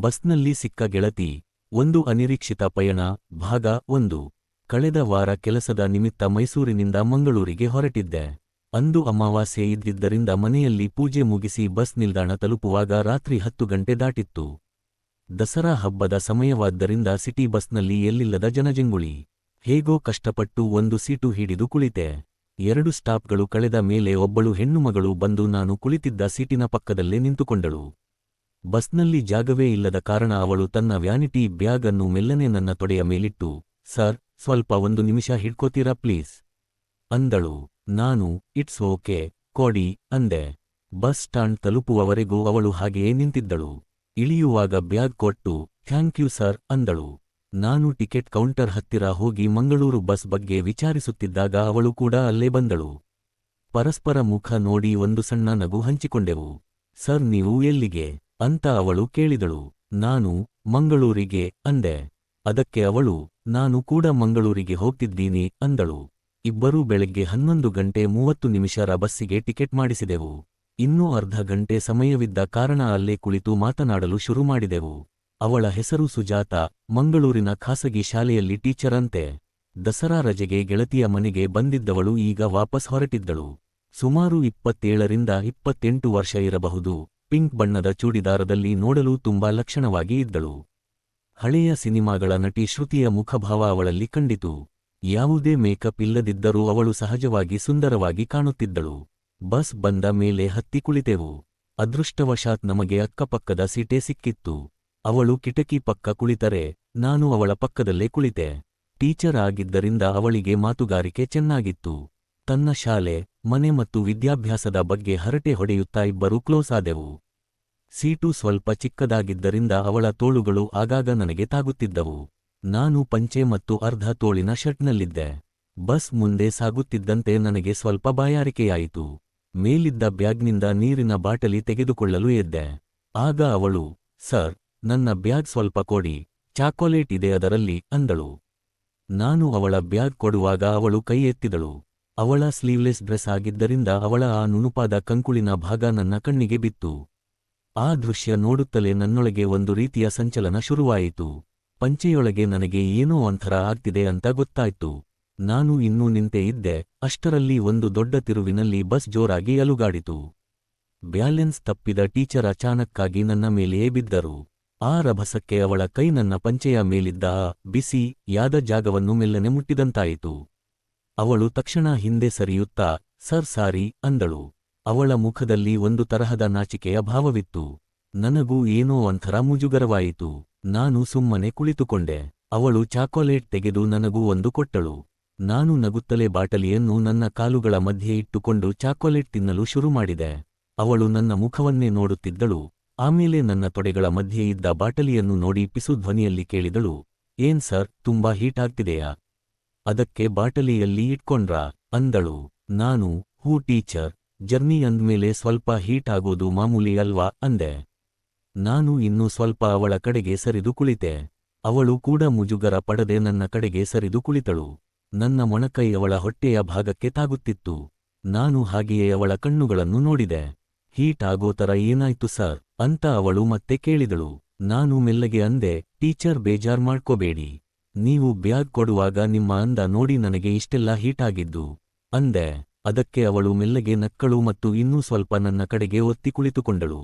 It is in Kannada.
ಬಸ್ನಲ್ಲಿ ಸಿಕ್ಕ ಗೆಳತಿ ಒಂದು ಅನಿರೀಕ್ಷಿತ ಪಯಣ ಭಾಗ 1 ಕಳೆದ ವಾರ ಕೆಲಸದ ನಿಮಿತ್ತ ಮೈಸೂರಿನಿಂದ ಮಂಗಳೂರಿಗೆ ಹೊರಟಿದ್ದೆ. ಅಂದು ಅಮಾವಾಸ್ಯೆ ಇದ್ದಿದ್ದರಿಂದ ಮನೆಯಲ್ಲಿ ಪೂಜೆ ಮುಗಿಸಿ ಬಸ್ ನಿಲ್ದಾಣ ತಲುಪುವಾಗ ರಾತ್ರಿ 10 ಗಂಟೆ ದಾಟಿತ್ತು. ದಸರಾ ಹಬ್ಬದ ಸಮಯವಾದ್ದರಿಂದ ಸಿಟಿ ಬಸ್ನಲ್ಲಿ ಎಲ್ಲಿಲ್ಲದ ಜನಜಂಗುಳಿ. ಹೇಗೋ ಕಷ್ಟಪಟ್ಟು ಒಂದು ಸೀಟು ಹಿಡಿದು ಕುಳಿತೆ. 2 ಸ್ಟಾಪ್ಗಳು ಕಳೆದ ಮೇಲೆ ಒಬ್ಬಳು ಹೆಣ್ಣುಮಗಳು ಬಂದು ನಾನು ಕುಳಿತಿದ್ದ ಸೀಟಿನ ಪಕ್ಕದಲ್ಲೇ ನಿಂತುಕೊಂಡಳು. ಬಸ್ನಲ್ಲಿ ಜಾಗವೇ ಇಲ್ಲದ ಕಾರಣ ಅವಳು ತನ್ನ ವ್ಯಾನಿಟಿ ಬ್ಯಾಗ್ ಅನ್ನು ಮೆಲ್ಲನೆ ನನ್ನ ತೊಡೆಯ ಮೇಲಿಟ್ಟು, ಸರ್, ಸ್ವಲ್ಪ 1 ನಿಮಿಷ ಹಿಡ್ಕೋತೀರಾ ಪ್ಲೀಸ್ ಅಂದಳು. ನಾನು, ಇಟ್ಸ್ ಓಕೆ, ಕೊಡಿ ಅಂದೆ. ಬಸ್ ಸ್ಟಾಂಡ್ ತಲುಪುವವರೆಗೂ ಅವಳು ಹಾಗೆಯೇ ನಿಂತಿದ್ದಳು. ಇಳಿಯುವಾಗ ಬ್ಯಾಗ್ ಕೊಟ್ಟು, ಥ್ಯಾಂಕ್ ಯು ಸರ್ ಅಂದಳು. ನಾನು ಟಿಕೆಟ್ ಕೌಂಟರ್ ಹತ್ತಿರ ಹೋಗಿ ಮಂಗಳೂರು ಬಸ್ ಬಗ್ಗೆ ವಿಚಾರಿಸುತ್ತಿದ್ದಾಗ ಅವಳು ಕೂಡ ಅಲ್ಲೇ ಬಂದಳು. ಪರಸ್ಪರ ಮುಖ ನೋಡಿ ಒಂದು ಸಣ್ಣ ನಗು ಹಂಚಿಕೊಂಡೆವು. ಸರ್, ನೀವು ಎಲ್ಲಿಗೆ ಅಂತ ಅವಳು ಕೇಳಿದಳು. ನಾನು, ಮಂಗಳೂರಿಗೆ ಅಂದೆ. ಅದಕ್ಕೆ ಅವಳು, ನಾನು ಕೂಡ ಮಂಗಳೂರಿಗೆ ಹೋಗ್ತಿದ್ದೀನಿ ಅಂದಳು. ಇಬ್ಬರೂ ಬೆಳಗ್ಗೆ 11 ಗಂಟೆ 30 ನಿಮಿಷರ ಬಸ್ಸಿಗೆ ಟಿಕೆಟ್ ಮಾಡಿಸಿದೆವು. ಇನ್ನೂ ಅರ್ಧ ಗಂಟೆ ಸಮಯವಿದ್ದ ಕಾರಣ ಅಲ್ಲೇ ಕುಳಿತು ಮಾತನಾಡಲು ಶುರು ಮಾಡಿದೆವು. ಅವಳ ಹೆಸರು ಸುಜಾತ, ಮಂಗಳೂರಿನ ಖಾಸಗಿ ಶಾಲೆಯಲ್ಲಿ ಟೀಚರ್ ಅಂತೆ. ದಸರಾ ರಜೆಗೆ ಗೆಳತಿಯ ಮನೆಗೆ ಬಂದಿದ್ದವಳು ಈಗ ವಾಪಸ್ ಹೊರಟಿದ್ದಳು. ಸುಮಾರು 27ರಿಂದ 28 ವರ್ಷ ಇರಬಹುದು. ಪಿಂಕ್ ಬಣ್ಣದ ಚೂಡಿದಾರದಲ್ಲಿ ನೋಡಲು ತುಂಬಾ ಲಕ್ಷಣವಾಗಿ ಇದ್ದಳು. ಹಳೆಯ ಸಿನಿಮಾಗಳ ನಟಿ ಶ್ರುತಿಯ ಮುಖಭಾವ ಅವಳಲ್ಲಿ ಕಂಡಿತು. ಯಾವುದೇ ಮೇಕಪ್ ಇಲ್ಲದಿದ್ದರೂ ಅವಳು ಸಹಜವಾಗಿ ಸುಂದರವಾಗಿ ಕಾಣುತ್ತಿದ್ದಳು. ಬಸ್ ಬಂದ ಮೇಲೆ ಹತ್ತಿ ಕುಳಿತೆವು. ಅದೃಷ್ಟವಶಾತ್ ನಮಗೆ ಅಕ್ಕಪಕ್ಕದ ಸೀಟೇ ಸಿಕ್ಕಿತ್ತು. ಅವಳು ಕಿಟಕಿ ಪಕ್ಕ ಕುಳಿತರೆ, ನಾನು ಅವಳ ಪಕ್ಕದಲ್ಲೇ ಕುಳಿತೆ. ಟೀಚರ್ ಆಗಿದ್ದರಿಂದ ಅವಳಿಗೆ ಮಾತುಗಾರಿಕೆ ಚೆನ್ನಾಗಿತ್ತು. ತನ್ನ ಶಾಲೆ, ಮನೆ ಮತ್ತು ವಿದ್ಯಾಭ್ಯಾಸದ ಬಗ್ಗೆ ಹರಟೆ ಹೊಡೆಯುತ್ತಾ ಇಬ್ಬರೂ ಕ್ಲೋಸ್ ಆದೆವು. ಸೀಟು ಸ್ವಲ್ಪ ಚಿಕ್ಕದಾಗಿದ್ದರಿಂದ ಅವಳ ತೋಳುಗಳು ಆಗಾಗ ನನಗೆ ತಾಗುತ್ತಿದ್ದವು. ನಾನು ಪಂಚೆ ಮತ್ತು ಅರ್ಧ ತೋಳಿನ ಶರ್ಟ್ನಲ್ಲಿದ್ದೆ. ಬಸ್ ಮುಂದೆ ಸಾಗುತ್ತಿದ್ದಂತೆ ನನಗೆ ಸ್ವಲ್ಪ ಬಾಯಾರಿಕೆಯಾಯಿತು. ಮೇಲಿದ್ದ ಬ್ಯಾಗ್ನಿಂದ ನೀರಿನ ಬಾಟಲಿ ತೆಗೆದುಕೊಳ್ಳಲು ಎದ್ದೆ. ಆಗ ಅವಳು, ಸರ್, ನನ್ನ ಬ್ಯಾಗ್ ಸ್ವಲ್ಪ ಕೊಡಿ, ಚಾಕೊಲೇಟ್ ಇದೆ ಅದರಲ್ಲಿ ಅಂದಳು. ನಾನು ಅವಳ ಬ್ಯಾಗ್ ಕೊಡುವಾಗ ಅವಳು ಕೈ ಎತ್ತಿದಳು. ಅವಳ ಸ್ಲೀವ್ಲೆಸ್ ಡ್ರೆಸ್ ಆಗಿದ್ದರಿಂದ ಅವಳ ಆ ನುಣುಪಾದ ಕಂಕುಳಿನ ಭಾಗ ನನ್ನ ಕಣ್ಣಿಗೆ ಬಿತ್ತು. ಆ ದೃಶ್ಯ ನೋಡುತ್ತಲೇ ನನ್ನೊಳಗೆ ಒಂದು ರೀತಿಯ ಸಂಚಲನ ಶುರುವಾಯಿತು. ಪಂಚೆಯೊಳಗೆ ನನಗೆ ಏನೋ ಒಂಥರ ಆಗ್ತಿದೆ ಅಂತ ಗೊತ್ತಾಯ್ತು. ನಾನು ಇನ್ನೂ ನಿಂತೇ ಇದ್ದೆ. ಅಷ್ಟರಲ್ಲಿ ಒಂದು ದೊಡ್ಡ ತಿರುವಿನಲ್ಲಿ ಬಸ್ ಜೋರಾಗಿ ಅಲುಗಾಡಿತು. ಬ್ಯಾಲೆನ್ಸ್ ತಪ್ಪಿದ ಟೀಚರ್ ಅಚಾನಕ್ಕಾಗಿ ನನ್ನ ಮೇಲೆಯೇ ಬಿದ್ದರು. ಆ ರಭಸಕ್ಕೆ ಅವಳ ಕೈ ನನ್ನ ಪಂಚೆಯ ಮೇಲಿದ್ದ ಬಿಸಿ ಯಾದ ಜಾಗವನ್ನು ಮೆಲ್ಲನೆ ಮುಟ್ಟಿದಂತಾಯಿತು. ಅವಳು ತಕ್ಷಣ ಹಿಂದೆ ಸರಿಯುತ್ತಾ, ಸರ್ ಸಾರಿ ಅಂದಳು. ಅವಳ ಮುಖದಲ್ಲಿ ಒಂದು ತರಹದ ನಾಚಿಕೆಯ ಭಾವವಿತ್ತು. ನನಗೂ ಏನೋ ಒಂಥರ ಮುಜುಗರವಾಯಿತು. ನಾನು ಸುಮ್ಮನೆ ಕುಳಿತುಕೊಂಡೆ. ಅವಳು ಚಾಕೊಲೇಟ್ ತೆಗೆದು ನನಗೂ ಒಂದು ಕೊಟ್ಟಳು. ನಾನು ನಗುತ್ತಲೇ ಬಾಟಲಿಯನ್ನು ನನ್ನ ಕಾಲುಗಳ ಮಧ್ಯೆ ಇಟ್ಟುಕೊಂಡು ಚಾಕೊಲೇಟ್ ತಿನ್ನಲು ಶುರು ಮಾಡಿದೆ. ಅವಳು ನನ್ನ ಮುಖವನ್ನೇ ನೋಡುತ್ತಿದ್ದಳು. ಆಮೇಲೆ ನನ್ನ ತೊಡೆಗಳ ಮಧ್ಯೆ ಇದ್ದ ಬಾಟಲಿಯನ್ನು ನೋಡಿ ಪಿಸು ಧ್ವನಿಯಲ್ಲಿ ಕೇಳಿದಳು, ಏನ್ ಸರ್, ತುಂಬಾ ಹೀಟ್ ಆಗ್ತಿದೆಯಾ? ಅದಕ್ಕೆ ಬಾಟಲಿಯಲ್ಲಿ ಇಟ್ಕೊಂಡ್ರಾ ಅಂದಳು. ನಾನು, ಹೂ ಟೀಚರ್, ಜರ್ನಿ ಅಂದ್ಮೇಲೆ ಸ್ವಲ್ಪ ಹೀಟ್ ಆಗೋದು ಮಾಮೂಲಿ ಅಲ್ವಾ ಅಂದೆ. ನಾನು ಇನ್ನೂ ಸ್ವಲ್ಪ ಅವಳ ಕಡೆಗೆ ಸರಿದು ಕುಳಿತೆ. ಅವಳು ಕೂಡ ಮುಜುಗರ ಪಡದೆ ನನ್ನ ಕಡೆಗೆ ಸರಿದು ಕುಳಿತಳು. ನನ್ನ ಮೊಣಕೈ ಅವಳ ಹೊಟ್ಟೆಯ ಭಾಗಕ್ಕೆ ತಾಗುತ್ತಿತ್ತು. ನಾನು ಹಾಗೆಯೇ ಅವಳ ಕಣ್ಣುಗಳನ್ನು ನೋಡಿದೆ. ಹೀಟ್ ಆಗೋ ಥರ ಏನಾಯ್ತು ಸರ್ ಅಂತ ಅವಳು ಮತ್ತೆ ಕೇಳಿದಳು. ನಾನು ಮೆಲ್ಲಗೆ ಅಂದೆ, ಟೀಚರ್ ಬೇಜಾರ್ ಮಾಡ್ಕೋಬೇಡಿ. ನೀವು ಬ್ಯಾಗ್ ಕೊಡುವಾಗ ನಿಮ್ಮ ಅಂದ ನೋಡಿ ನನಗೆ ಇಷ್ಟೆಲ್ಲ ಹೀಟಾಗಿದ್ದು ಅಂದೆ. ಅದಕ್ಕೆ ಅವಳು ಮೆಲ್ಲಗೆ ನಕ್ಕಳು ಮತ್ತು ಇನ್ನೂ ಸ್ವಲ್ಪ ನನ್ನ ಕಡೆಗೆ ಒತ್ತಿ ಕುಳಿತುಕೊಂಡಳು.